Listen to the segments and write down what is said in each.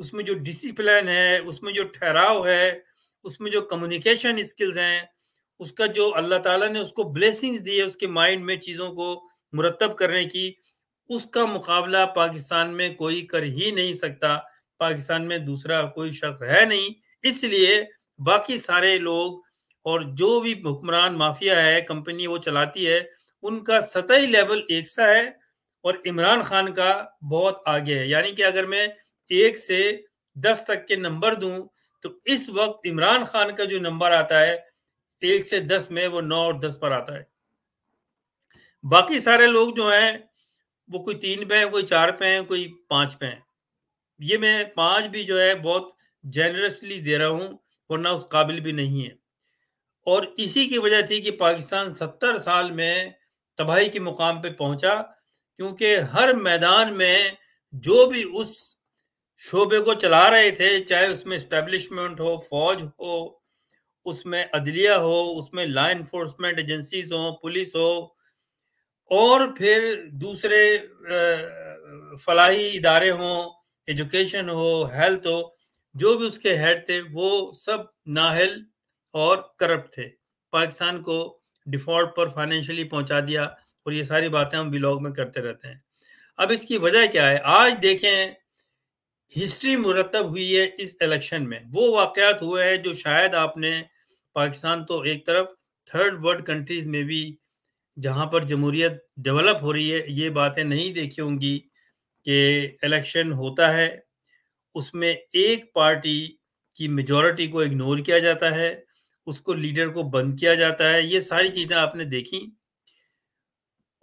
اس میں جو ڈسپلن ہے، اس میں جو ٹھہراؤ ہے، اس میں جو کمیونیکیشن اسکلز ہیں، اس کا جو اللہ تعالیٰ نے اس کو بلیسنگز دی ہے اس کے مائنڈ میں چیزوں کو مرتب کرنے کی، اس کا مقابلہ پاکستان میں کوئی کر ہی نہیں سکتا. پاکستان میں دوسرا کوئی شخص ہے نہیں. اس لیے باقی سارے لوگ اور جو بھی حکمران مافیا ہے، کمپنی وہ چلاتی ہے، ان کا سطحی لیول ایک سا ہے اور عمران خان کا بہت آگے ہے. یعنی کہ اگر میں 1 سے 10 تک کے نمبر دوں تو اس وقت عمران خان کا جو نمبر آتا ہے 1 سے 10 میں وہ 9 اور 10 پر آتا ہے. باقی سارے لوگ جو ہیں وہ کوئی 3 پہ ہیں، کوئی 4 پہ ہیں، کوئی 5 پہ ہیں. یہ میں 5 بھی جو ہے بہت جنرسلی دے رہا ہوں، ورنہ اس قابل بھی نہیں ہے. اور اسی کی وجہ تھی کہ پاکستان 70 سال میں تباہی کے مقام پہ پہنچا، کیونکہ ہر میدان میں جو بھی اس شعبے کو چلا رہے تھے، چاہے اس میں اسٹیبلشمنٹ ہو، فوج ہو، اس میں عدلیہ ہو، اس میں لا انفورسمنٹ ایجنسیز ہوں، پولیس ہو، اور پھر دوسرے فلاحی ادارے ہوں، ایجوکیشن ہو، ہیلتھ ہو، جو بھی اس کے ہیڈ تھے وہ سب نااہل اور کرپٹ تھے. پاکستان کو ڈیفالٹ پر فائنینشلی پہنچا دیا، اور یہ ساری باتیں ہم ولاگ میں کرتے رہتے ہیں. اب اس کی وجہ کیا ہے؟ آج دیکھیں ہسٹری مرتب ہوئی ہے اس الیکشن میں. وہ واقعات ہوئے ہیں جو شاید آپ نے پاکستان تو ایک طرف تھرڈ ورلڈ کنٹریز میں بھی جہاں پر جمہوریت ڈیولپ ہو رہی ہے یہ باتیں نہیں دیکھی ہوں گی کہ الیکشن ہوتا ہے، اس میں ایک پارٹی کی میجورٹی کو اگنور کیا جاتا ہے، اس کو لیڈر کو بند کیا جاتا ہے. یہ ساری چیزیں آپ نے دیکھی،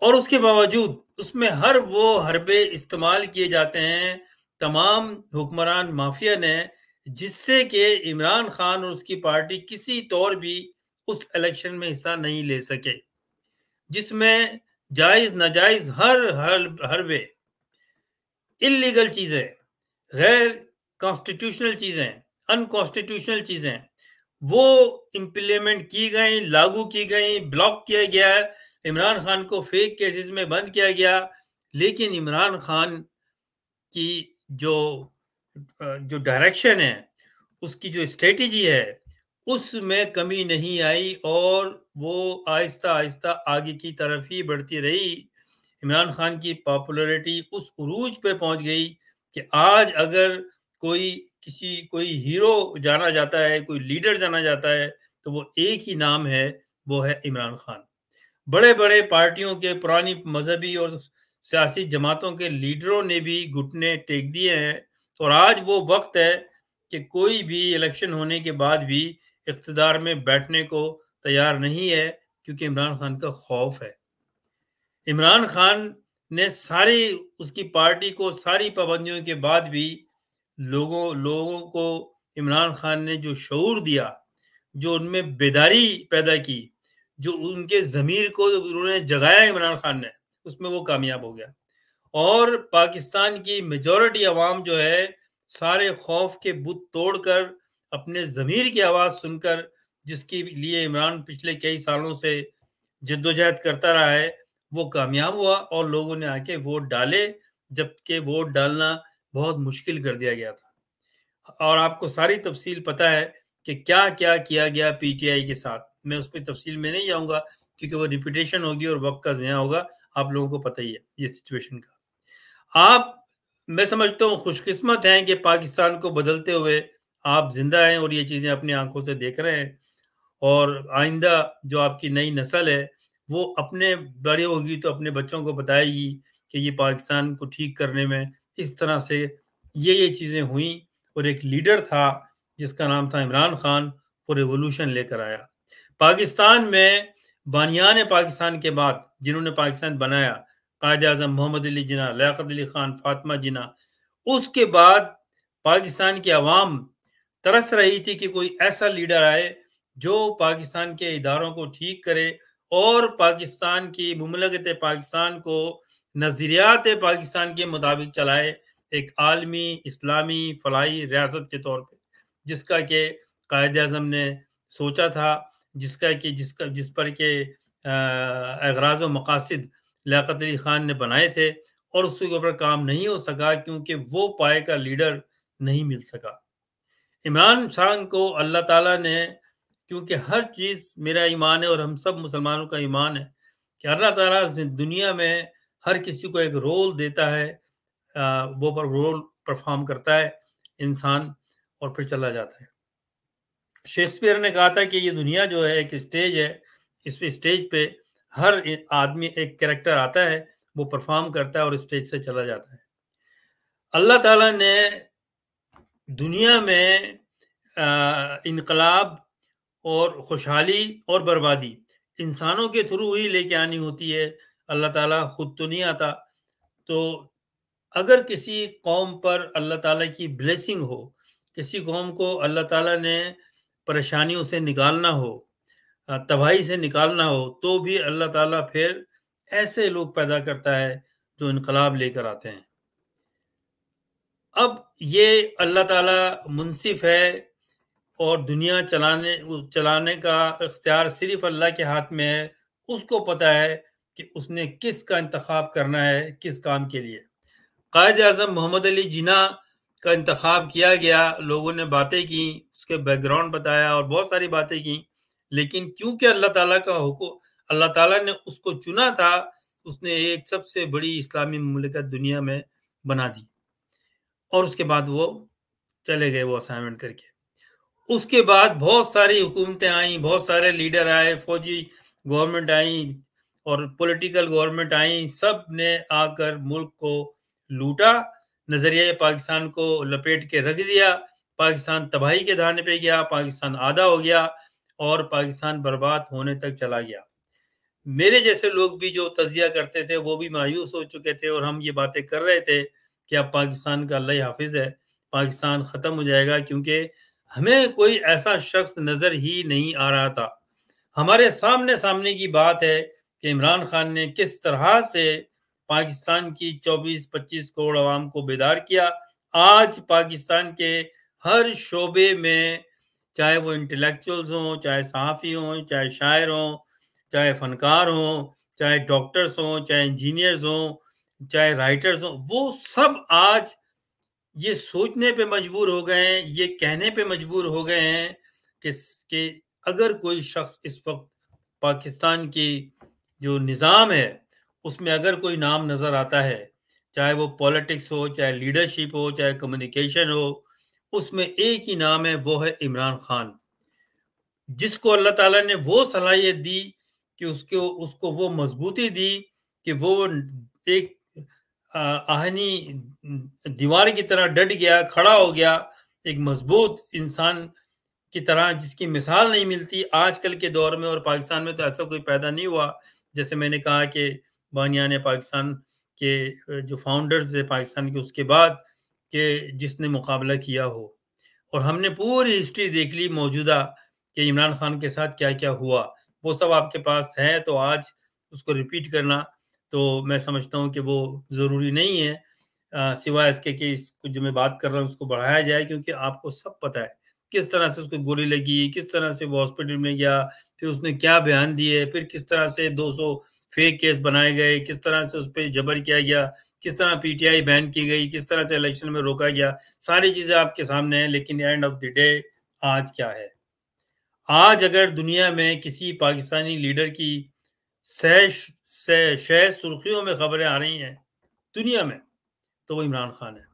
اور اس کے باوجود اس میں ہر وہ حربے استعمال کیے جاتے ہیں تمام حکمران مافیا نے، جس سے کہ عمران خان اور اس کی پارٹی کسی طور بھی اس الیکشن میں حصہ نہیں لے سکے، جس میں جائز ناجائز ہر حربے، انلیگل چیزیں، غیر کانسٹیٹیوشنل چیزیں، ان کانسٹیٹیوشنل چیزیں وہ امپلیمنٹ کی گئیں، لاگو کی گئیں، بلاک کیا گیا. عمران خان کو فیک کیسز میں بند کیا گیا، لیکن عمران خان کی جو ڈائریکشن ہے، اس کی جو اسٹریٹجی ہے، اس میں کمی نہیں آئی اور وہ آہستہ آہستہ آگے کی طرف ہی بڑھتی رہی. عمران خان کی پاپولیرٹی اس عروج پہ پہنچ گئی کہ آج اگر کوئی ہیرو جانا جاتا ہے، کوئی لیڈر جانا جاتا ہے تو وہ ایک ہی نام ہے، وہ ہے عمران خان. بڑے بڑے پارٹیوں کے پرانی مذہبی اور سیاسی جماعتوں کے لیڈروں نے بھی گھٹنے ٹیک دیے ہیں، اور آج وہ وقت ہے کہ کوئی بھی الیکشن ہونے کے بعد بھی اقتدار میں بیٹھنے کو تیار نہیں ہے، کیونکہ عمران خان کا خوف ہے. عمران خان نے ساری اس کی پارٹی کو ساری پابندیوں کے بعد بھی لوگوں کو عمران خان نے جو شعور دیا، جو ان میں بیداری پیدا کی، جو ان کے ضمیر کو انہوں نے جگایا عمران خان نے، اس میں وہ کامیاب ہو گیا. اور پاکستان کی میجورٹی عوام جو ہے سارے خوف کے بت توڑ کر اپنے ضمیر کی آواز سن کر، جس کے لیے عمران پچھلے کئی سالوں سے جدوجہد کرتا رہا ہے، وہ کامیاب ہوا اور لوگوں نے آ کے ووٹ ڈالے، جبکہ ووٹ ڈالنا بہت مشکل کر دیا گیا تھا. اور آپ کو ساری تفصیل پتہ ہے کہ کیا کیا کیا گیا پی ٹی آئی کے ساتھ. میں اس پہ تفصیل میں نہیں جاؤں گا کیونکہ وہ ریپیٹیشن ہوگی اور وقت کا ضیاع ہوگا. آپ لوگوں کو پتہ ہی ہے یہ سچویشن کا. آپ میں سمجھتا ہوں خوش قسمت ہیں کہ پاکستان کو بدلتے ہوئے آپ زندہ ہیں اور یہ چیزیں اپنی آنکھوں سے دیکھ رہے ہیں، اور آئندہ جو آپ کی نئی نسل ہے وہ اپنے بڑی ہوگی تو اپنے بچوں کو بتائے گی کہ یہ پاکستان کو ٹھیک کرنے میں اس طرح سے یہ چیزیں ہوئیں، اور ایک لیڈر تھا جس کا نام تھا عمران خان، وہ ریولوشن لے کر آیا. پاکستان میں بانیان پاکستان کے بعد جنہوں نے پاکستان بنایا، قائد اعظم محمد علی جناح، لیاقت علی خان، فاطمہ جناح، اس کے بعد پاکستان کی عوام ترس رہی تھی کہ کوئی ایسا لیڈر آئے جو پاکستان کے اداروں کو ٹھیک کرے اور پاکستان کی مملکت پاکستان کو نظریات پاکستان کے مطابق چلائے، ایک عالمی اسلامی فلاحی ریاست کے طور پہ، جس کا کہ قائد اعظم نے سوچا تھا، جس پر کہ اغراض و مقاصد لیاقت علی خان نے بنائے تھے، اور اس کے اوپر کام نہیں ہو سکا کیونکہ وہ پائے کا لیڈر نہیں مل سکا۔ عمران خان کو اللہ تعالیٰ نے، کیونکہ ہر چیز میرا ایمان ہے اور ہم سب مسلمانوں کا ایمان ہے کہ اللہ تعالیٰ دنیا میں ہر کسی کو ایک رول دیتا ہے، وہ رول پرفارم کرتا ہے انسان اور پھر چلا جاتا ہے۔ شیکسپیئر نے کہا تھا کہ یہ دنیا جو ہے ایک اسٹیج ہے، اس پہ اسٹیج پہ ہر آدمی ایک کریکٹر آتا ہے، وہ پرفارم کرتا ہے اور اسٹیج سے چلا جاتا ہے۔ اللہ تعالیٰ نے دنیا میں انقلاب اور خوشحالی اور بربادی انسانوں کے تھرو ہی لے کے آنی ہوتی ہے، اللہ تعالیٰ خود تو نہیں آتا۔ تو اگر کسی قوم پر اللہ تعالیٰ کی بلیسنگ ہو، کسی قوم کو اللہ تعالیٰ نے پریشانیوں سے نکالنا ہو، تباہی سے نکالنا ہو، تو بھی اللہ تعالیٰ پھر ایسے لوگ پیدا کرتا ہے جو انقلاب لے کر آتے ہیں۔ اب یہ اللہ تعالیٰ منصف ہے اور دنیا چلانے کا اختیار صرف اللہ کے ہاتھ میں ہے۔ اس کو پتہ ہے کہ اس نے کس کا انتخاب کرنا ہے، کس کام کے لیے۔ قائد اعظم محمد علی جناح کا انتخاب کیا گیا، لوگوں نے باتیں کی، اس کے بیک گراؤنڈ بتایا اور بہت ساری باتیں کی، لیکن کیونکہ اللہ تعالیٰ کا حکم، اللہ تعالیٰ نے اس کو چنا تھا، اس نے ایک سب سے بڑی اسلامی مملکت دنیا میں بنا دی، اور اس کے بعد وہ چلے گئے وہ اسائنمنٹ کر کے۔ اس کے بعد بہت ساری حکومتیں آئیں، بہت سارے لیڈر آئے، فوجی گورنمنٹ آئیں اور پولیٹیکل گورنمنٹ آئیں، سب نے آ کر ملک کو لوٹا، نظریہ پاکستان کو لپیٹ کے رکھ دیا، پاکستان تباہی کے دہانے پہ گیا، پاکستان آدھا ہو گیا اور پاکستان برباد ہونے تک چلا گیا۔ میرے جیسے لوگ بھی جو تجزیہ کرتے تھے وہ بھی مایوس ہو چکے تھے، اور ہم یہ باتیں کر رہے تھے کہ اب پاکستان کا اللہ حافظ ہے، پاکستان ختم ہو جائے گا، کیونکہ ہمیں کوئی ایسا شخص نظر ہی نہیں آ رہا تھا۔ ہمارے سامنے کی بات ہے کہ عمران خان نے کس طرح سے پاکستان کی 24-25 کروڑ عوام کو بیدار کیا۔ آج پاکستان کے ہر شعبے میں، چاہے وہ انٹلیکچوئلز ہوں، چاہے صحافی ہوں، چاہے شاعر ہوں، چاہے فنکار ہوں، چاہے ڈاکٹرز ہوں، چاہے انجینئرز ہوں، چاہے رائٹرز ہوں، وہ سب آج یہ سوچنے پہ مجبور ہو گئے ہیں، یہ کہنے پہ مجبور ہو گئے ہیں کہ اگر کوئی شخص اس وقت پاکستان کی جو نظام ہے اس میں اگر کوئی نام نظر آتا ہے، چاہے وہ پولیٹکس ہو، چاہے لیڈرشپ ہو، چاہے کمیونیکیشن ہو، اس میں ایک ہی نام ہے، وہ ہے عمران خان، جس کو اللہ تعالیٰ نے وہ صلاحیت دی کہ اس کو وہ مضبوطی دی کہ وہ ایک آہنی دیوار کی طرح ڈٹ گیا، کھڑا ہو گیا، ایک مضبوط انسان کی طرح، جس کی مثال نہیں ملتی آج کل کے دور میں، اور پاکستان میں تو ایسا کوئی پیدا نہیں ہوا۔ جیسے میں نے کہا کہ بانیان پاکستان کے جو فاؤنڈرز تھے پاکستان کے، اس کے بعد کہ جس نے مقابلہ کیا ہو، اور ہم نے پوری ہسٹری دیکھ لی موجودہ کہ عمران خان کے ساتھ کیا کیا ہوا، وہ سب آپ کے پاس ہے، تو آج اس کو ریپیٹ کرنا تو میں سمجھتا ہوں کہ وہ ضروری نہیں ہے، سوائے اس کے کہ اس کو جو میں بات کر رہا ہوں اس کو بڑھایا جائے، کیونکہ آپ کو سب پتہ ہے کس طرح سے اس کو گولی لگی، کس طرح سے وہ ہاسپٹل میں گیا، پھر اس نے کیا بیان دیے، پھر کس طرح سے 200 فیک کیس بنائے گئے، کس طرح سے اس پہ جبر کیا گیا، کس طرح پی ٹی آئی بین کی گئی، کس طرح سے الیکشن میں روکا گیا، ساری چیزیں آپ کے سامنے ہیں۔ لیکن اینڈ آف دی ڈے آج کیا ہے؟ آج اگر دنیا میں کسی پاکستانی لیڈر کی شہ سرخیوں میں خبریں آ رہی ہیں دنیا میں، تو وہ عمران خان ہے،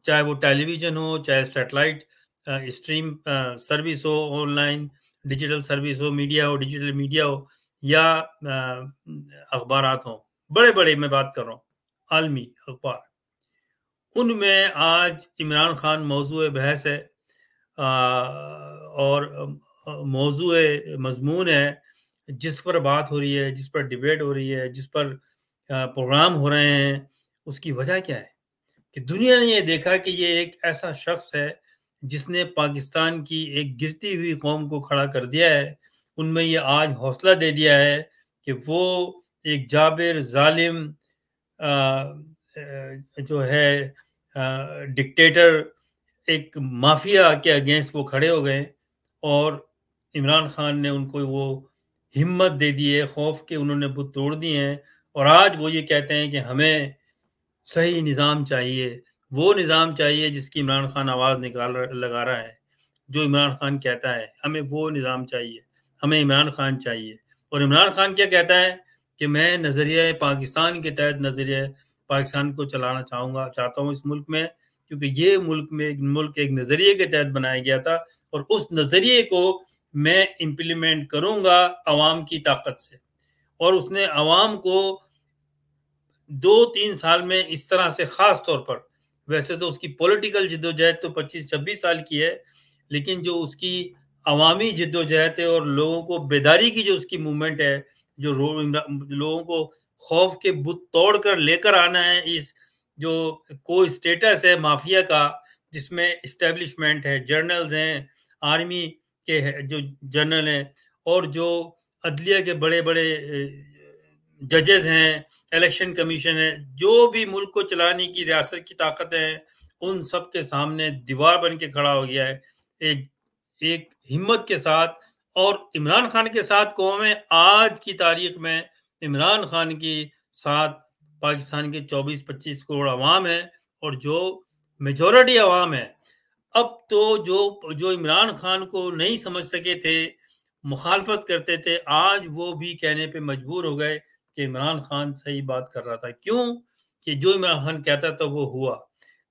چاہے وہ ٹیلی ویژن ہو، چاہے سیٹلائٹ اسٹریم سروس ہو، آن لائن ڈیجیٹل سروس ہو، میڈیا ہو، ڈیجیٹل میڈیا ہو، یا اخبارات ہوں، بڑے بڑے میں بات کر رہا ہوں عالمی اخبار، ان میں آج عمران خان موضوع بحث ہے، اور موضوع مضمون ہے، جس پر بات ہو رہی ہے، جس پر ڈیبیٹ ہو رہی ہے، جس پر پروگرام ہو رہے ہیں۔ اس کی وجہ کیا ہے؟ کہ دنیا نے یہ دیکھا کہ یہ ایک ایسا شخص ہے جس نے پاکستان کی ایک گرتی ہوئی قوم کو کھڑا کر دیا ہے، ان میں یہ آج حوصلہ دے دیا ہے کہ وہ ایک جابر ظالم جو ہے ڈکٹیٹر، ایک مافیا کے اگینسٹ وہ کھڑے ہو گئے، اور عمران خان نے ان کو وہ ہمت دے دی ہے، خوف کے انہوں نے بت توڑ دیے ہیں، اور آج وہ یہ کہتے ہیں کہ ہمیں صحیح نظام چاہیے، وہ نظام چاہیے جس کی عمران خان آواز لگا رہا ہے، جو عمران خان کہتا ہے، ہمیں وہ نظام چاہیے، ہمیں عمران خان چاہیے۔ اور عمران خان کیا کہتا ہے کہ میں نظریہ پاکستان کے تحت نظریہ پاکستان کو چلانا چاہتا ہوں اس ملک میں، کیونکہ یہ ملک ایک نظریے کے تحت بنایا گیا تھا، اور اس نظریے کو میں امپلیمنٹ کروں گا عوام کی طاقت سے۔ اور اس نے عوام کو 2-3 سال میں اس طرح سے، خاص طور پر، ویسے تو اس کی پولیٹیکل جدوجہد تو 25-26 سال کی ہے، لیکن جو اس کی عوامی جدوجہد ہے اور لوگوں کو بیداری کی جو اس کی موومنٹ ہے، جو لوگوں کو خوف کے بت توڑ کر لے کر آنا ہے، اس جو کوئی اسٹیٹس ہے مافیا کا، جس میں اسٹیبلشمنٹ ہے، جرنلز ہیں، آرمی کے جو جنرل ہیں، اور جو عدلیہ کے بڑے بڑے ججز ہیں، الیکشن کمیشن ہے، جو بھی ملک کو چلانے کی ریاست کی طاقت ہے، ان سب کے سامنے دیوار بن کے کھڑا ہو گیا ہے، ایک ہمت کے ساتھ۔ اور عمران خان کے ساتھ قوم ہے، آج کی تاریخ میں عمران خان کے ساتھ پاکستان کے 24-25 کروڑ عوام ہے، اور جو میجورٹی عوام ہے۔ اب تو جو عمران خان کو نہیں سمجھ سکے تھے، مخالفت کرتے تھے، آج وہ بھی کہنے پہ مجبور ہو گئے کہ عمران خان صحیح بات کر رہا تھا۔ کیوں؟ کہ جو عمران خان کہتا تھا وہ ہوا۔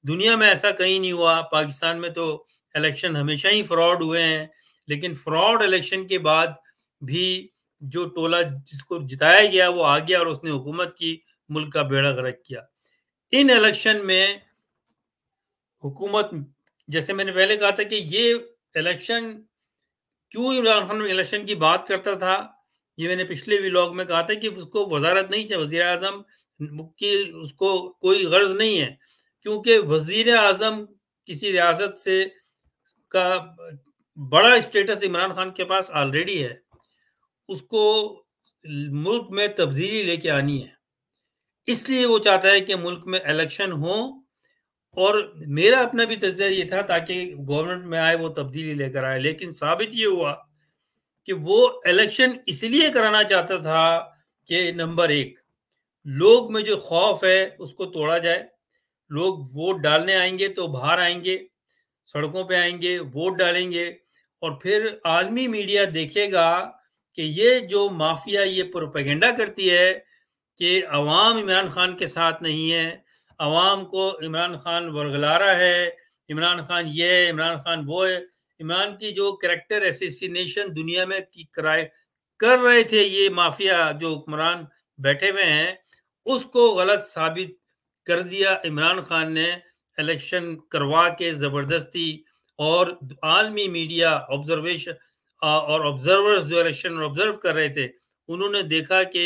دنیا میں ایسا کہیں نہیں ہوا، پاکستان میں تو الیکشن ہمیشہ ہی فراڈ ہوئے ہیں، لیکن فراڈ الیکشن کے بعد بھی جو ٹولہ جس کو جتایا گیا وہ آ گیا، اور اس نے حکومت کی، ملک کا بیڑا غرق کیا۔ ان الیکشن میں حکومت، جیسے میں نے پہلے کہا تھا کہ یہ الیکشن کیوں عمران خان الیکشن کی بات کرتا تھا، یہ میں نے پچھلے ویلاگ میں کہا تھا کہ اس کو وزارت نہیں چاہیے، وزیر اعظم کی اس کو کوئی غرض نہیں ہے، کیونکہ وزیر اعظم کسی ریاست سے کا بڑا اسٹیٹس عمران خان کے پاس آلریڈی ہے، اس کو ملک میں تبدیلی لے کے آنی ہے، اس لیے وہ چاہتا ہے کہ ملک میں الیکشن ہو۔ اور میرا اپنا بھی تجزیہ یہ تھا تاکہ گورنمنٹ میں آئے، وہ تبدیلی لے کر آئے، لیکن ثابت یہ ہوا کہ وہ الیکشن اس لیے کرانا چاہتا تھا کہ نمبر 1، لوگ میں جو خوف ہے اس کو توڑا جائے، لوگ ووٹ ڈالنے آئیں گے تو باہر آئیں گے، سڑکوں پہ آئیں گے، ووٹ ڈالیں گے، اور پھر عالمی میڈیا دیکھے گا کہ یہ جو مافیا یہ پروپیگنڈا کرتی ہے کہ عوام عمران خان کے ساتھ نہیں ہے، عوام کو عمران خان ورگلا رہا ہے، عمران خان یہ ہے، عمران خان وہ ہے، عمران کی جو کریکٹر ایسیسینیشن دنیا میں کر رہے تھے یہ مافیا جو حکمران بیٹھے ہوئے ہیں، اس کو غلط ثابت کر دیا عمران خان نے الیکشن کروا کے زبردستی۔ اور عالمی میڈیا آبزرویشن اور آبزرورز جو الیکشن آبزرو کر رہے تھے، انہوں نے دیکھا کہ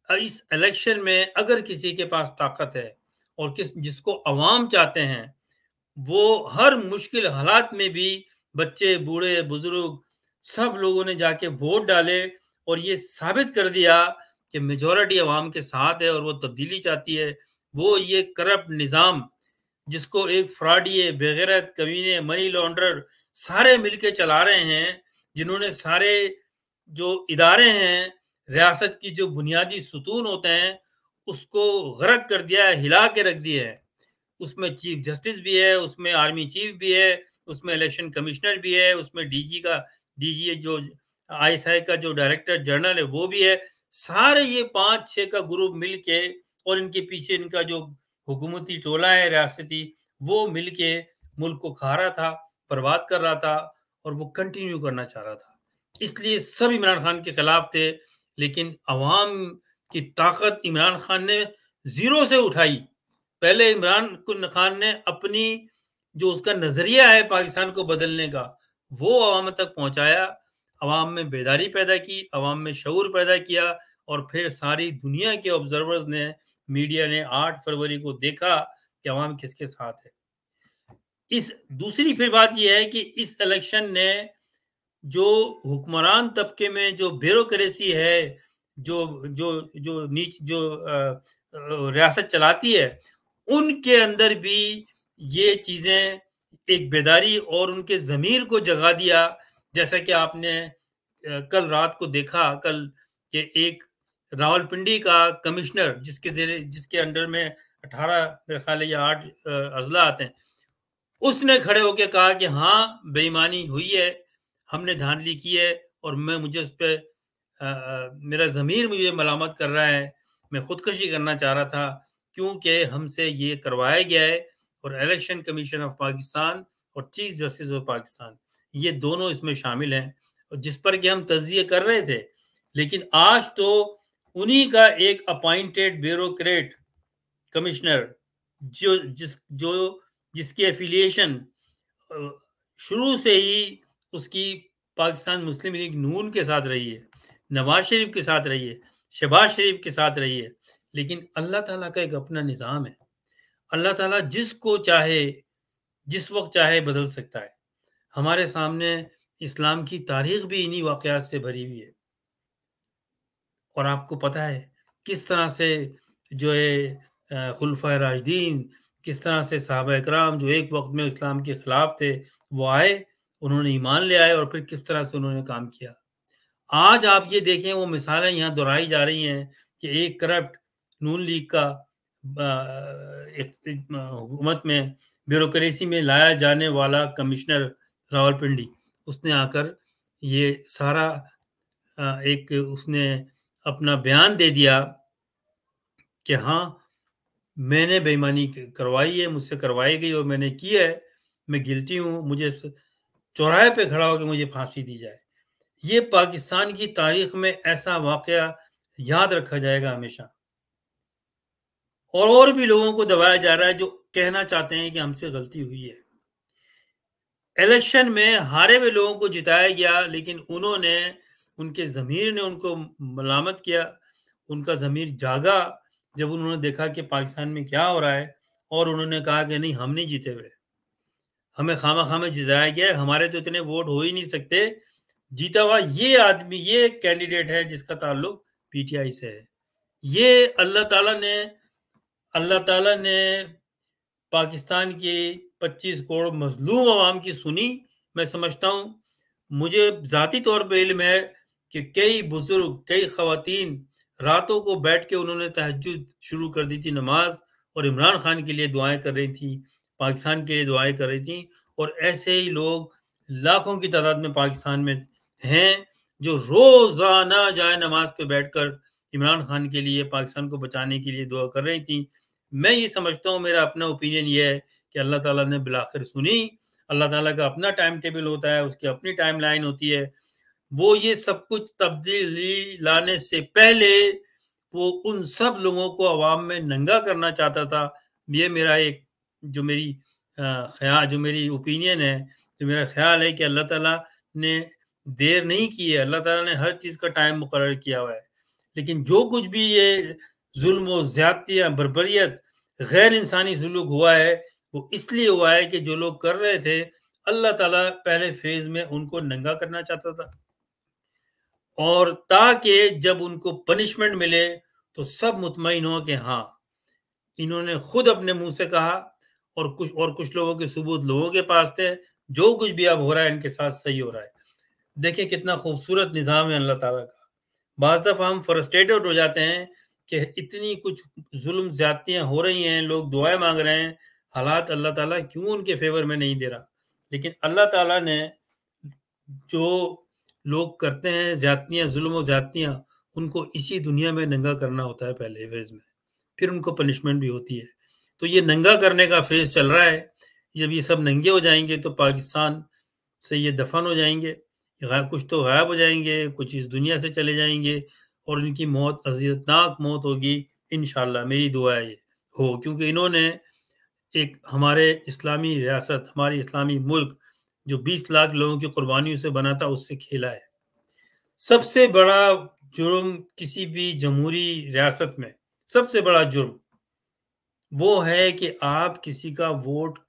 اس الیکشن میں اگر کسی کے پاس طاقت ہے اور جس کو عوام چاہتے ہیں، وہ ہر مشکل حالات میں بھی بچے، بوڑھے، بزرگ، سب لوگوں نے جا کے ووٹ ڈالے، اور یہ ثابت کر دیا کہ میجورٹی عوام کے ساتھ ہے اور وہ تبدیلی چاہتی ہے۔ وہ یہ کرپٹ نظام جس کو ایک فراڈی، بےغیرت، کمینے، منی لانڈرر سارے مل کے چلا رہے ہیں، جنہوں نے سارے جو ادارے ہیں، ریاست کی جو بنیادی ستون ہوتے ہیں، اس کو غرق کر دیا ہے، ہلا کے رکھ دیا ہے۔ اس میں چیف جسٹس بھی ہے، اس میں آرمی چیف بھی ہے، اس میں الیکشن کمشنر بھی ہے، اس میں ڈی جی جو آئی ایس آئی کا جو ڈائریکٹر جنرل ہے وہ بھی ہے۔ سارے یہ 5-6 کا گروپ مل کے، اور ان کے پیچھے ان کا جو حکومتی ٹولہ ہے ریاستی، وہ مل کے ملک کو کھا رہا تھا، برباد کر رہا تھا، اور وہ کنٹینیو کرنا چاہ رہا تھا۔ اس لیے سب عمران خان کے خلاف تھے، لیکن عوام کی طاقت عمران خان نے زیرو سے اٹھائی۔ پہلے عمران خان نے اپنی جو اس کا نظریہ ہے پاکستان کو بدلنے کا، وہ عوام تک پہنچایا، عوام میں بیداری پیدا کی، عوام میں شعور پیدا کیا، اور پھر ساری دنیا کے آبزرورز نے، میڈیا نے 8 فروری کو دیکھا کہ عوام کس کے ساتھ ہے۔ دوسری پھر بات یہ ہے کہ اس الیکشن نے جو حکمران طبقے میں جو بیوروکریسی ہے، جو ریاست چلاتی ہے، ان کے اندر بھی یہ چیزیں ایک بیداری اور ان کے ضمیر کو جگا دیا۔ جیسا کہ آپ نے کل رات کو دیکھا کہ ایک راولپنڈی کا کمشنر جس کے انڈر میں 18 میرے خیال ہے یا 8 اضلاع آتے ہیں، اس نے کھڑے ہو کے کہا کہ ہاں بے ایمانی ہوئی ہے، ہم نے دھاندلی کی ہے، اور مجھے اس پہ میرا ضمیر مجھے ملامت کر رہا ہے، میں خودکشی کرنا چاہ رہا تھا کیونکہ ہم سے یہ کروایا گیا ہے، اور الیکشن کمیشن آف پاکستان اور چیف جسٹس آف پاکستان یہ دونوں اس میں شامل ہیں، جس پر کہ ہم تجزیہ کر رہے تھے، لیکن آج تو انہی کا ایک اپائنٹڈ بیوروکریٹ کمشنر جس کی ایفیلیشن شروع سے ہی اس کی پاکستان مسلم لیگ نون کے ساتھ رہی ہے، نواز شریف کے ساتھ رہی ہے، شہباز شریف کے ساتھ رہی ہے، لیکن اللہ تعالیٰ کا ایک اپنا نظام ہے، اللہ تعالیٰ جس کو چاہے جس وقت چاہے بدل سکتا ہے۔ ہمارے سامنے اسلام کی تاریخ بھی انہی واقعات سے بھری ہوئی ہے، اور آپ کو پتہ ہے کس طرح سے جو ہے خلفائے راشدین، کس طرح سے صحابہ اکرام جو ایک وقت میں اسلام کے خلاف تھے وہ آئے، انہوں نے ایمان لے آئے، اور پھر کس طرح سے انہوں نے کام کیا۔ آج آپ یہ دیکھیں وہ مثالیں یہاں دہرائی جا رہی ہیں کہ ایک کرپٹ نون لیگ کا حکومت میں بیوروکریسی میں لایا جانے والا کمشنر راولپنڈی، اس نے آ کر یہ سارا ایک اس نے اپنا بیان دے دیا کہ ہاں میں نے بے ایمانی کروائی ہے، مجھ سے کروائی گئی اور میں نے کی ہے، میں گلٹی ہوں، مجھے چوراہے پہ کھڑا ہو کے مجھے پھانسی دی جائے۔ یہ پاکستان کی تاریخ میں ایسا واقعہ یاد رکھا جائے گا ہمیشہ، اور بھی لوگوں کو دبایا جا رہا ہے جو کہنا چاہتے ہیں کہ ہم سے غلطی ہوئی ہے۔ الیکشن میں ہارے ہوئے لوگوں کو جتایا گیا، لیکن انہوں نے ان کے ضمیر نے ان کو ملامت کیا، ان کا ضمیر جاگا جب انہوں نے دیکھا کہ پاکستان میں کیا ہو رہا ہے، اور انہوں نے کہا کہ نہیں ہم نہیں جیتے ہوئے، ہمیں خامہ خامہ جتایا گیا ہے، ہمارے تو اتنے ووٹ ہو ہی نہیں سکتے، جیتا ہوا یہ آدمی یہ کینڈیڈیٹ ہے جس کا تعلق پی ٹی آئی سے ہے۔ یہ اللہ تعالیٰ نے پاکستان کی 25 کروڑ مظلوم عوام کی سنی، میں سمجھتا ہوں۔ مجھے ذاتی طور پہ علم ہے کہ کئی بزرگ، کئی خواتین راتوں کو بیٹھ کے انہوں نے تہجد شروع کر دی تھی نماز، اور عمران خان کے لیے دعائیں کر رہی تھیں، پاکستان کے لیے دعائیں کر رہی تھیں، اور ایسے ہی لوگ لاکھوں کی تعداد میں پاکستان میں ہیں جو روزانہ جائے نماز پہ بیٹھ کر عمران خان کے لیے، پاکستان کو بچانے کے لیے دعا کر رہی تھیں۔ میں یہ سمجھتا ہوں، میرا اپنا اوپینین یہ ہے کہ اللہ تعالیٰ نے بالآخر سنی۔ اللہ تعالیٰ کا اپنا ٹائم ٹیبل ہوتا ہے، اس کی اپنی ٹائم لائن ہوتی ہے، وہ یہ سب کچھ تبدیلی لانے سے پہلے وہ ان سب لوگوں کو عوام میں ننگا کرنا چاہتا تھا۔ یہ میرا ایک جو میری اوپینین ہے، جو میرا خیال ہے کہ اللہ تعالیٰ نے دیر نہیں کی ہے، اللہ تعالیٰ نے ہر چیز کا ٹائم مقرر کیا ہوا ہے، لیکن جو کچھ بھی یہ ظلم و زیادتیاں، بربریت، غیر انسانی سلوک ہوا ہے، وہ اس لیے ہوا ہے کہ جو لوگ کر رہے تھے اللہ تعالیٰ پہلے فیز میں ان کو ننگا کرنا چاہتا تھا، اور تاکہ جب ان کو پنشمنٹ ملے تو سب مطمئن ہو کہ ہاں انہوں نے خود اپنے منہ سے کہا، اور کچھ لوگوں کے ثبوت لوگوں کے پاس تھے، جو کچھ بھی اب ہو رہا ہے ان کے ساتھ صحیح ہو رہا ہے۔ دیکھیں کتنا خوبصورت نظام ہے اللہ تعالیٰ کا۔ بعض دفعہ ہم فرسٹریٹڈ ہو جاتے ہیں کہ اتنی کچھ ظلم زیادتیاں ہو رہی ہیں، لوگ دعائیں مانگ رہے ہیں، حالات اللہ تعالیٰ کیوں ان کے فیور میں نہیں دے رہا؟ لیکن اللہ تعالیٰ نے جو لوگ کرتے ہیں زیادتیاں، ظلم و زیادتیاں، ان کو اسی دنیا میں ننگا کرنا ہوتا ہے پہلے فیز میں، پھر ان کو پنشمنٹ بھی ہوتی ہے۔ تو یہ ننگا کرنے کا فیز چل رہا ہے۔ جب یہ سب ننگے ہو جائیں گے تو پاکستان سے یہ دفن ہو جائیں گے، کچھ تو غائب ہو جائیں گے، کچھ اس دنیا سے چلے جائیں گے، اور ان کی موت اذیتناک موت ہوگی انشاءاللہ۔ میری دعا ہے یہ ہو، کیونکہ انہوں نے ایک ہمارے اسلامی ریاست، ہماری اسلامی ملک جو 20 لاکھ لوگوں کی قربانیوں سے بنا تھا، اس سے کھیلا ہے۔ سب سے بڑا جرم کسی بھی جمہوری ریاست میں، سب سے بڑا جرم وہ ہے کہ آپ کسی کا ووٹ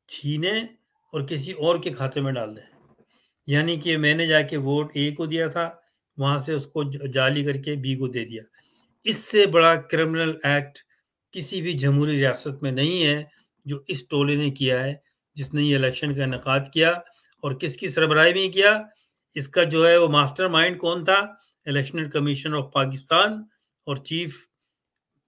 چھینیں اور کسی اور کے کھاتے میں ڈال دیں۔ یعنی کہ میں نے جا کے ووٹ اے کو دیا تھا، وہاں سے اس کو جعلی کر کے بی کو دے دیا۔ اس سے بڑا کرمنل ایکٹ کسی بھی جمہوری ریاست میں نہیں ہے جو اس ٹولے نے کیا ہے، جس نے یہ الیکشن کا انعقاد کیا، اور کس کی سربراہی میں کیا۔ اس کا جو ہے وہ ماسٹر مائنڈ کون تھا؟ الیکشن کمیشن آف پاکستان اور چیف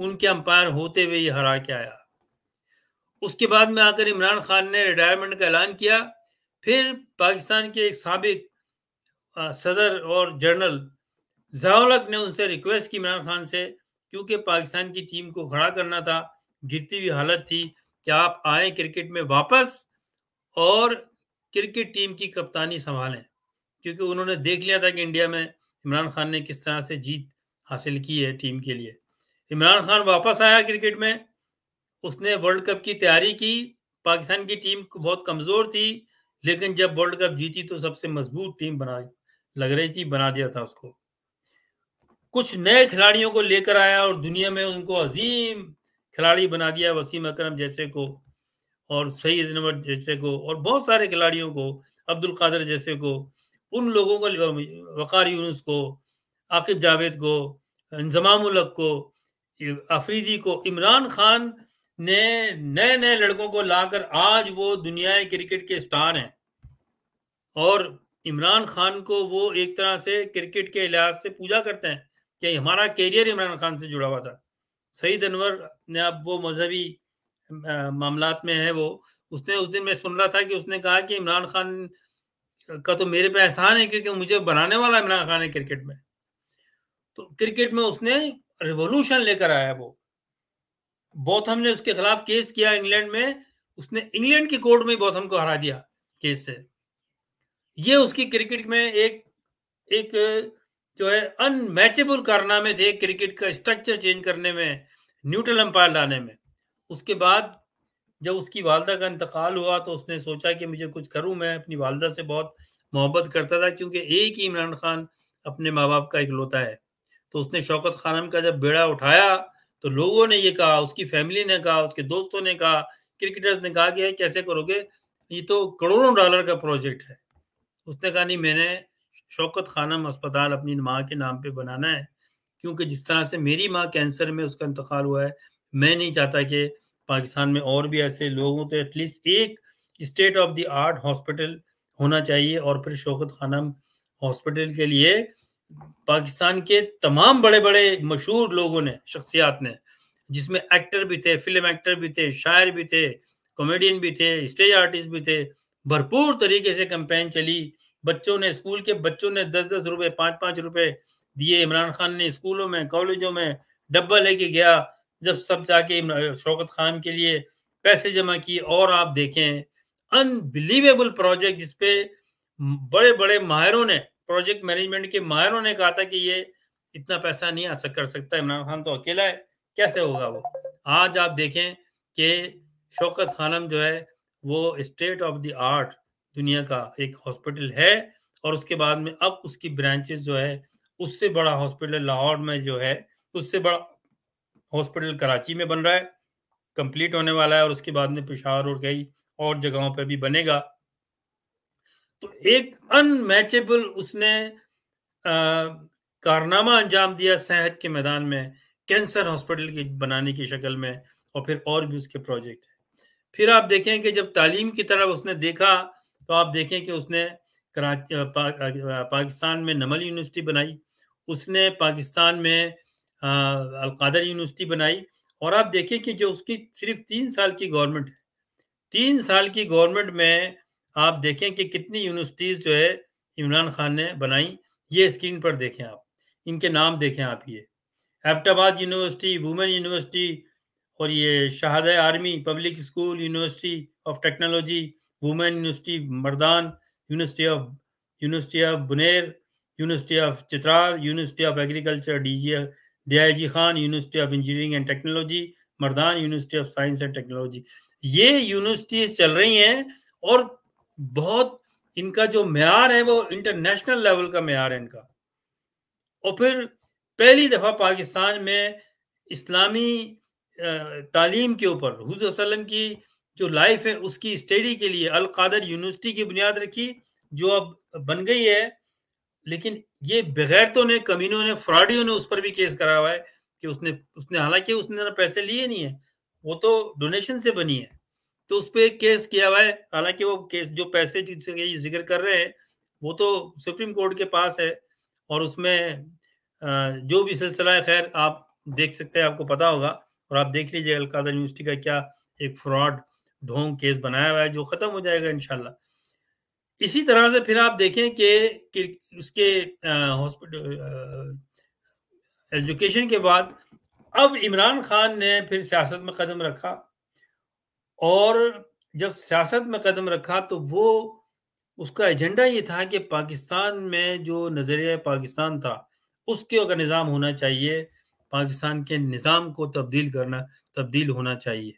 ان کے امپائر ہوتے ہوئے یہ ہرا کے آیا۔ اس کے بعد میں آ کر عمران خان نے ریٹائرمنٹ کا اعلان کیا۔ پھر پاکستان کے ایک سابق صدر اور جنرل ضیاء الحق نے ان سے ریکویسٹ کی عمران خان سے، کیونکہ پاکستان کی ٹیم کو کھڑا کرنا تھا، گرتی ہوئی حالت تھی، کہ آپ آئیں کرکٹ میں واپس اور کرکٹ ٹیم کی کپتانی سنبھالیں، کیونکہ انہوں نے دیکھ لیا تھا کہ انڈیا میں عمران خان نے کس طرح سے جیت حاصل کی ہے ٹیم کے لیے۔ عمران خان واپس آیا کرکٹ میں، اس نے ورلڈ کپ کی تیاری کی۔ پاکستان کی ٹیم بہت کمزور تھی، لیکن جب ورلڈ کپ جیتی تو سب سے مضبوط ٹیم لگ رہی تھی، بنا دیا تھا اس کو۔ کچھ نئے کھلاڑیوں کو لے کر آیا اور دنیا میں ان کو عظیم کھلاڑی بنا دیا، وسیم اکرم جیسے کو، اور سعید انور جیسے کو، اور بہت سارے کھلاڑیوں کو، عبد القادر جیسے کو، ان لوگوں کو، وقار یونس کو، عاقب جاوید کو، انضمام الحق کو، افریدی کو، عمران خان نے نئے نئے لڑکوں کو لا کر آج وہ دنیا کرکٹ کے سٹار ہیں۔ اور عمران خان کو وہ ایک طرح سے کرکٹ کے لحاظ سے پوجا کرتے ہیں کہ ہمارا کیریئر عمران خان سے جڑا ہوا تھا۔ سعید انور نے، اب وہ مذہبی معاملات میں ہے، وہ اس نے اس دن میں سن رہا تھا کہ اس نے کہا کہ عمران خان کا تو میرے پہ احسان ہے، کیونکہ مجھے بنانے والا عمران خان ہے کرکٹ میں۔ تو کرکٹ میں اس نے ریولوشن لے کر آیا۔ وہ بوتھم نے اس کے خلاف کیس کیا انگلینڈ میں، اس نے انگلینڈ کی کورٹ میں بوتھم کو ہرا دیا کیس سے۔ یہ اس کی کرکٹ میں ایک جو ہے ان میچبل کارنامے تھے کرکٹ کا اسٹرکچر چینج کرنے میں، نیوٹرل امپائر لانے میں۔ اس کے بعد جب اس کی والدہ کا انتقال ہوا تو اس نے سوچا کہ مجھے کچھ کروں۔ میں اپنی والدہ سے بہت محبت کرتا تھا، کیونکہ ایک ہی عمران خان اپنے ماں باپ کا اکلوتا ہے۔ تو اس نے شوکت خانم کا جب بیڑا اٹھایا تو لوگوں نے یہ کہا، اس کی فیملی نے کہا، اس کے دوستوں نے کہا، کرکٹرز نے کہا کہ کیسے کرو گے، یہ تو کروڑوں ڈالر کا پروجیکٹ ہے۔ اس نے کہا نہیں، میں نے شوکت خانم اسپتال اپنی ماں کے نام پہ بنانا ہے، کیونکہ جس طرح سے میری ماں کینسر میں اس کا انتقال ہوا ہے، میں نہیں چاہتا کہ پاکستان میں اور بھی ایسے لوگوں تو ایٹ لیسٹ ایک state of the art hospital ہونا چاہیے۔ اور پھر شوکت خانم ہاسپٹل کے لیے پاکستان کے تمام بڑے بڑے مشہور لوگوں نے، شخصیات نے، جس میں ایکٹر بھی تھے، فلم ایکٹر بھی تھے، شاعر بھی تھے، کامیڈین بھی تھے، اسٹیج آرٹسٹ بھی تھے، بھرپور طریقے سے کمپین چلی۔ بچوں نے، اسکول کے بچوں نے 10-10 روپے، 5-5 روپے دیے۔ عمران خان نے اسکولوں میں، کالجوں میں ڈبہ لے کے گیا، جب سب جا کے شوکت خان کے لیے پیسے جمع کیے۔ اور آپ دیکھیں انبلیویبل پروجیکٹ، جس پہ بڑے بڑے ماہروں نے، پروجیکٹ مینجمنٹ کے ماہروں نے کہا تھا کہ یہ اتنا پیسہ نہیں کر سکتا، عمران خان تو اکیلا ہے، کیسے ہوگا وہ۔ آج آپ دیکھیں کہ شوکت خانم جو ہے وہ اسٹیٹ آف دی آرٹ دنیا کا ایک ہاسپٹل ہے، اور اس کے بعد میں اب اس کی برانچز جو ہے، اس سے بڑا ہاسپٹل لاہور میں جو ہے، اس سے بڑا ہاسپٹل کراچی میں بن رہا ہے، کمپلیٹ ہونے والا ہے، اور اس کے بعد میں پشاور اور کئی اور جگہوں پر بھی بنے گا۔ تو ایک ان میچبل اس نے کارنامہ انجام دیا صحت کے میدان میں، کینسر ہاسپٹل کی بنانے کی شکل میں، اور پھر اور بھی اس کے پروجیکٹ ہیں۔ پھر آپ دیکھیں کہ جب تعلیم کی طرف اس نے دیکھا تو آپ دیکھیں کہ اس نے پاکستان میں نمل یونیورسٹی بنائی، اس نے پاکستان میں القادر یونیورسٹی بنائی۔ اور آپ دیکھیں کہ جو اس کی صرف 3 سال کی گورنمنٹ ہے، 3 سال کی گورنمنٹ میں آپ دیکھیں کہ کتنی یونیورسٹیز جو ہے عمران خان نے بنائی۔ یہ اسکرین پر دیکھیں آپ، ان کے نام دیکھیں آپ، یہ ایبٹ آباد یونیورسٹی، وومن یونیورسٹی، اور یہ شہادہ army public school, university of technology, women university Mardan, university of Buner, university of Chitral, university of agriculture D I G Khan, university of engineering and technology Mardan, university of science and technology. یہ universities چل رہی ہیں، اور بہت ان کا جو معیار ہے وہ انٹرنیشنل لیول کا معیار ہے ان کا۔ اور پھر پہلی دفعہ پاکستان میں اسلامی تعلیم کے اوپر حضور صلی اللہ علیہ وسلم کی جو لائف ہے اس کی اسٹڈی کے لیے القادر یونیورسٹی کی بنیاد رکھی، جو اب بن گئی ہے۔ لیکن یہ بغیرتوں نے، کمینوں نے، فراڈیوں نے اس پر بھی کیس کرا ہوا ہے کہ اس نے حالانکہ اس نے پیسے لیے نہیں ہیں، وہ تو ڈونیشن سے بنی ہے، تو اس پہ کیس کیا ہوا ہے۔ حالانکہ وہ کیس جو پیسے ذکر کر رہے ہیں وہ تو سپریم کورٹ کے پاس ہے، اور اس میں جو بھی سلسلہ ہے، خیر آپ دیکھ سکتے ہیں, آپ کو پتا ہوگا, اور آپ دیکھ لیجیے القادر یونیورسٹی کا کیا ایک فراڈ ڈھونگ کیس بنایا ہوا ہے جو ختم ہو جائے گا انشاءاللہ. اسی طرح سے پھر آپ دیکھیں کہ اس کے ہاسپٹل ایجوکیشن کے بعد اب عمران خان نے پھر سیاست میں قدم رکھا, اور جب سیاست میں قدم رکھا تو وہ اس کا ایجنڈا یہ تھا کہ پاکستان میں جو نظریہ پاکستان تھا اس کے کا نظام ہونا چاہیے, پاکستان کے نظام کو تبدیل ہونا چاہیے.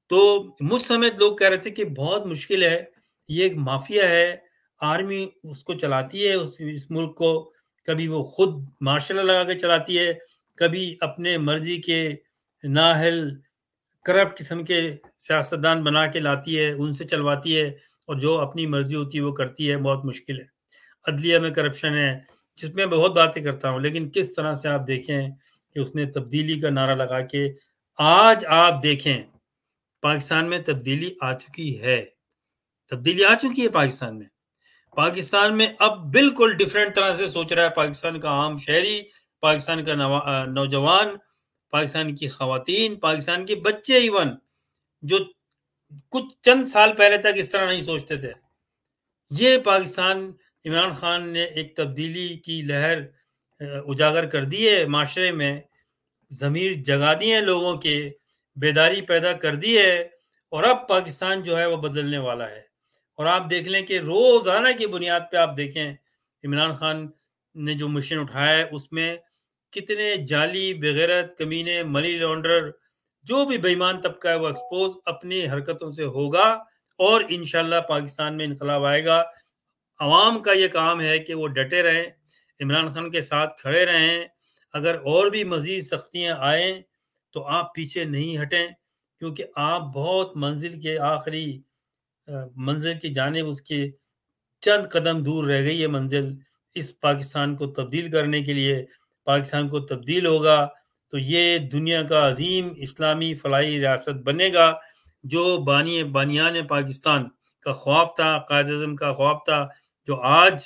تو مجھ سمیت لوگ کہہ رہے تھے کہ بہت مشکل ہے, یہ ایک مافیا ہے, آرمی اس کو چلاتی ہے اس ملک کو, کبھی وہ خود مارشل لا لگا کے چلاتی ہے, کبھی اپنے مرضی کے نااہل کرپٹ قسم کے سیاستدان بنا کے لاتی ہے, ان سے چلواتی ہے, اور جو اپنی مرضی ہوتی ہے وہ کرتی ہے. بہت مشکل ہے. عدلیہ میں کرپشن ہے, جس میں بہت باتیں کرتا ہوں, لیکن کس طرح سے آپ دیکھیں کہ اس نے تبدیلی کا نعرہ لگا کے, آج آپ دیکھیں پاکستان میں تبدیلی آ چکی ہے. پاکستان میں اب بالکل ڈیفرنٹ طرح سے سوچ رہا ہے پاکستان کا عام شہری, پاکستان کا نوجوان, پاکستان کی خواتین, پاکستان کے بچے, ایون جو کچھ چند سال پہلے تک اس طرح نہیں سوچتے تھے. یہ پاکستان عمران خان نے ایک تبدیلی کی لہر اجاگر کر دی ہے, معاشرے میں ضمیر جگا دی ہے, لوگوں کے بیداری پیدا کر دی ہے, اور اب پاکستان جو ہے وہ بدلنے والا ہے. اور آپ دیکھ لیں کہ روزانہ کی بنیاد پہ آپ دیکھیں عمران خان نے جو مشن اٹھایا ہے اس میں کتنے جعلی, بغیرت, کمینے, منی لانڈرر, جو بھی بےایمان طبقہ ہے وہ ایکسپوز اپنی حرکتوں سے ہوگا, اور انشاءاللہ پاکستان میں انقلاب آئے گا. عوام کا یہ کام ہے کہ وہ ڈٹے رہیں, عمران خان کے ساتھ کھڑے رہیں. اگر اور بھی مزید سختیاں آئیں تو آپ پیچھے نہیں ہٹیں, کیونکہ آپ بہت منزل کے آخری منزل کی جانب اس کے چند قدم دور رہ گئی ہے منزل. اس پاکستان کو تبدیل کرنے کے لیے, پاکستان کو تبدیل ہوگا تو یہ دنیا کا عظیم اسلامی فلاحی ریاست بنے گا, جو بانیان پاکستان کا خواب تھا, قائد اعظم کا خواب تھا, جو آج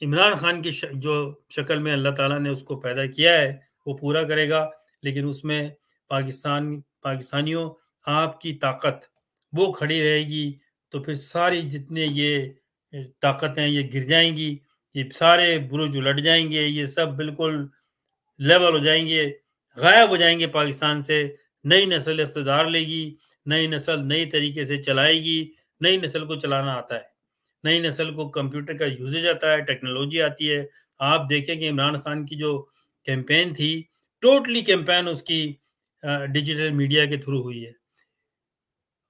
عمران خان کی جو شکل میں اللہ تعالیٰ نے اس کو پیدا کیا ہے وہ پورا کرے گا. لیکن اس میں پاکستانیوں آپ کی طاقت وہ کھڑی رہے گی, تو پھر ساری جتنے یہ طاقتیں یہ گر جائیں گی, یہ سارے برج الٹ جائیں گے, یہ سب بالکل لیول ہو جائیں گے, غائب ہو جائیں گے پاکستان سے. نئی نسل اقتدار لے گی, نئی نسل نئی طریقے سے چلائے گی. نئی نسل کو چلانا آتا ہے, نئی نسل کو کمپیوٹر کا یوزیج آتا ہے, ٹیکنالوجی آتی ہے. آپ دیکھیں کہ عمران خان کی جو کیمپین تھی, ٹوٹلی کیمپین اس کی ڈیجیٹل میڈیا کے تھرو ہوئی ہے.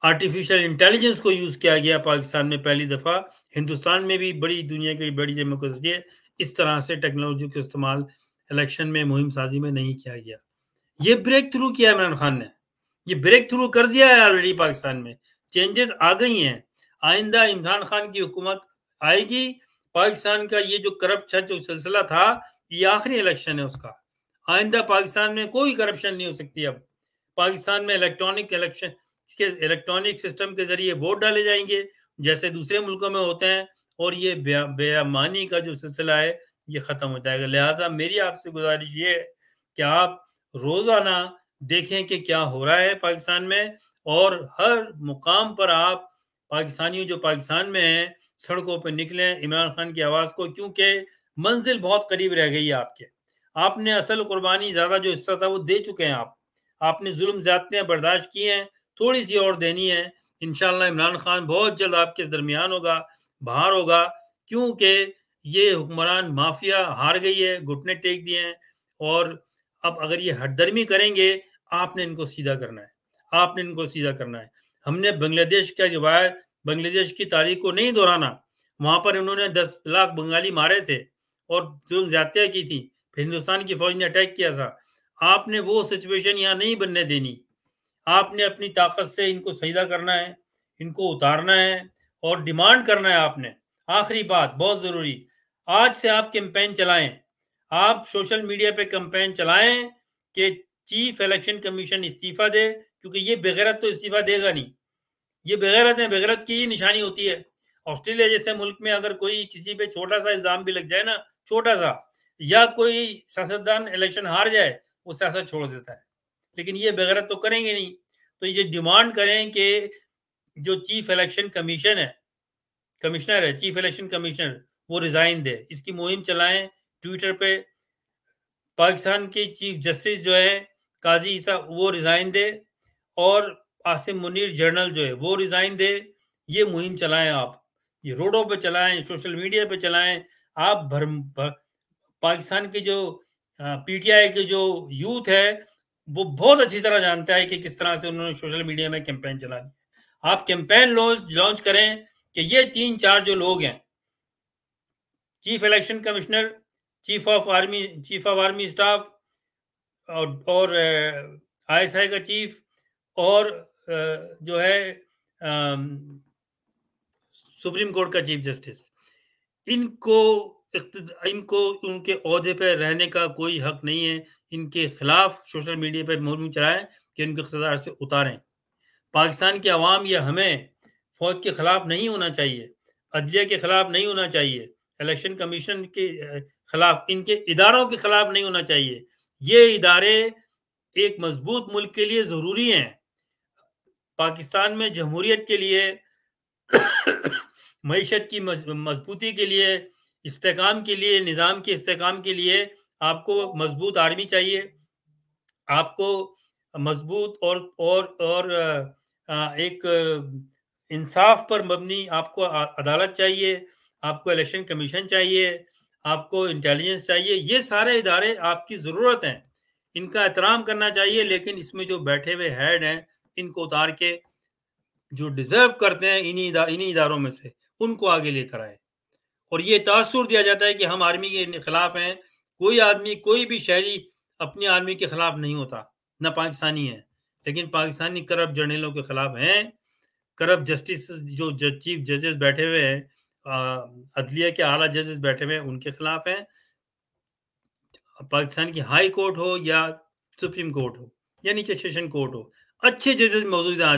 آرٹیفیشل انٹیلیجنس کو یوز کیا گیا پاکستان میں پہلی دفعہ, ہندوستان میں بھی بڑی دنیا کی بڑی ڈیموکریسی ہے, اس طرح سے ٹیکنالوجی کا استعمال الیکشن میں مہم سازی میں نہیں کیا گیا. یہ بریک تھرو کیا عمران خان نے, یہ بریک تھرو کر دیا ہے آلریڈی. پاکستان میں چینجز آ گئی ہیں. آئندہ عمران خان کی حکومت آئے گی, پاکستان کا یہ جو کرپٹ جو سلسلہ تھا یہ آخری الیکشن ہے اس کا. آئندہ پاکستان میں کوئی کرپشن نہیں ہو سکتی. اب پاکستان میں الیکٹرانک سسٹم کے ذریعے ووٹ ڈالے جائیں گے جیسے دوسرے ملکوں میں ہوتے ہیں, اور یہ بے ایمانی کا جو سلسلہ ہے یہ ختم ہو جائے گا. لہٰذا میری آپ سے گزارش یہ ہے کہ آپ روزانہ دیکھیں کہ کیا ہو رہا ہے پاکستان میں, اور ہر مقام پر آپ پاکستانیوں جو پاکستان میں ہیں سڑکوں پہ نکلیں عمران خان کی آواز کو, کیونکہ منزل بہت قریب رہ گئی ہے آپ کے. آپ نے اصل قربانی زیادہ جو حصہ تھا وہ دے چکے ہیں. آپ نے ظلم زیادتیاں برداشت کی ہیں, تھوڑی سی اور دینی ہے. انشاءاللہ عمران خان بہت جلد آپ کے درمیان ہوگا, باہر ہوگا, کیونکہ یہ حکمران مافیا ہار گئی ہے, گھٹنے ٹیک دیے ہیں. اور اب اگر یہ ہٹ درمی کریں گے, آپ نے ان کو سیدھا کرنا ہے. ہم نے بنگلہ دیش کا روایت, بنگلہ دیش کی تاریخ کو نہیں دہرانا. وہاں پر انہوں نے 10 لاکھ بنگالی مارے تھے اور ظلم زیادتیاں کی تھی, پھر ہندوستان کی فوج نے اٹیک کیا تھا. آپ نے وہ سچویشن یہاں نہیں بننے دینی. آپ نے اپنی طاقت سے ان کو سیدھا کرنا ہے, ان کو اتارنا ہے, اور ڈیمانڈ کرنا ہے. آپ نے آخری بات بہت ضروری, آج سے آپ کیمپین چلائیں, آپ سوشل میڈیا پہ کیمپین چلائیں کہ چیف الیکشن کمیشن استعفیٰ دے, کیونکہ یہ بغیرت تو استعفیٰ دے گا نہیں. یہ بغیرت ہے, بغیرت کی ہی نشانی ہوتی ہے. آسٹریلیا جیسے ملک میں اگر کوئی کسی پہ چھوٹا سا الزام بھی لگ جائے نا, چھوٹا سا, یا کوئی سیاستدان الیکشن ہار جائے وہ سیاست چھوڑ دیتا ہے، لیکن یہ بغیرت تو کریں گے نہیں. تو یہ ڈیمانڈ کریں کہ جو چیف الیکشن کمشنر ہے، چیف الیکشن کمشنر، وہ ریزائن دے. اس کی مہم چلائیں ٹویٹر پہ. پاکستان کے چیف جسٹس جو ہے قاضی عیسیٰ، وہ ریزائن دے، اور عاصم منیر جنرل جو ہے وہ ریزائن دے. یہ مہم چلائیں آپ، یہ روڈوں پہ چلائیں، سوشل میڈیا پہ چلائیں. آپ پاکستان کے جو پی ٹی آئی کے جو یوتھ ہے وہ بہت اچھی طرح جانتا ہے کہ کس طرح سے انہوں نے سوشل میڈیا میں کیمپین چلانی. آپ کیمپین لانچ کریں کہ یہ 3-4 جو لوگ ہیں، chief election commissioner, chief of army staff, اور آئی ایس آئی کا چیف، اور جو ہے سپریم کورٹ کا چیف جسٹس، ان کو ان کے عہدے پہ رہنے کا کوئی حق نہیں ہے. ان کے خلاف سوشل میڈیا پہ مہم چلائیں کہ ان کے اقتدار سے اتاریں. پاکستان کی عوام یا ہمیں فوج کے خلاف نہیں ہونا چاہیے، عدلیہ کے خلاف نہیں ہونا چاہیے، الیکشن کمیشن کے خلاف، ان کے اداروں کے خلاف نہیں ہونا چاہیے. یہ ادارے ایک مضبوط ملک کے لیے ضروری ہیں. پاکستان میں جمہوریت کے لیے، معیشت کی مضبوطی کے لیے، استحکام کے لیے، نظام کے استحکام کے لیے آپ کو مضبوط آرمی چاہیے، آپ کو مضبوط اور ایک انصاف پر مبنی آپ کو عدالت چاہیے، آپ کو الیکشن کمیشن چاہیے، آپ کو انٹیلیجنس چاہیے. یہ سارے ادارے آپ کی ضرورت ہیں، ان کا احترام کرنا چاہیے. لیکن اس میں جو بیٹھے ہوئے ہیڈ ہیں ان کو اتار کے جو ڈیزرو کرتے ہیں انہی اداروں میں سے ان کو آگے لے کر آئے. اور یہ تاثر دیا جاتا ہے کہ ہم آرمی کے خلاف ہیں. کوئی آدمی، کوئی بھی شہری اپنی آرمی کے خلاف نہیں ہوتا، نہ پاکستانی ہے. لیکن پاکستانی کرپٹ جرنیلوں کے خلاف ہیں، کرپٹ جسٹس جو چیف ججز بیٹھے ہوئے ہیں، عدلیہ کے اعلیٰ ججز بیٹھے ہوئے ہیں، ان کے خلاف ہیں. پاکستان کی ہائی کورٹ ہو یا سپریم کورٹ ہو یا نیچے سیشن کورٹ ہو، اچھے ججز موجود ہیں،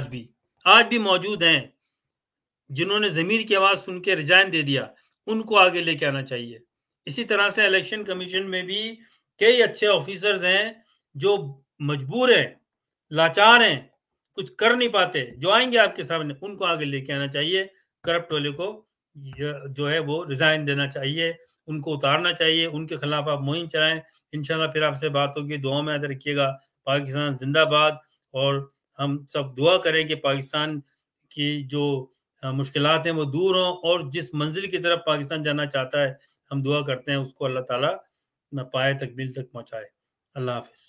آج بھی موجود ہیں، جنہوں نے ضمیر کی آواز سن کے ریزائن دے دیا. ان کو آگے لے کے آنا چاہیے. اسی طرح سے الیکشن کمیشن میں بھی کئی اچھے آفیسرز ہیں جو مجبور ہیں، لاچار ہیں، کچھ کر نہیں پاتے، جو آئیں گے آپ کے سامنے. ان کو آگے لے کے آنا چاہیے. کرپٹ والے کو جو ہے وہ ریزائن دینا چاہیے، ان کو اتارنا چاہیے. ان کے خلاف آپ مہم چلائیں. انشاءاللہ پھر آپ سے بات ہوگی. دعاؤں میں یاد رکھیے گا. پاکستان زندہ باد. اور ہم سب دعا کریں کہ پاکستان کی جو مشکلات ہیں وہ دور ہوں، اور جس منزل کی طرف پاکستان جانا چاہتا ہے ہم دعا کرتے ہیں اس کو اللہ تعالیٰ پائے تکمیل تک پہنچائے. اللہ حافظ.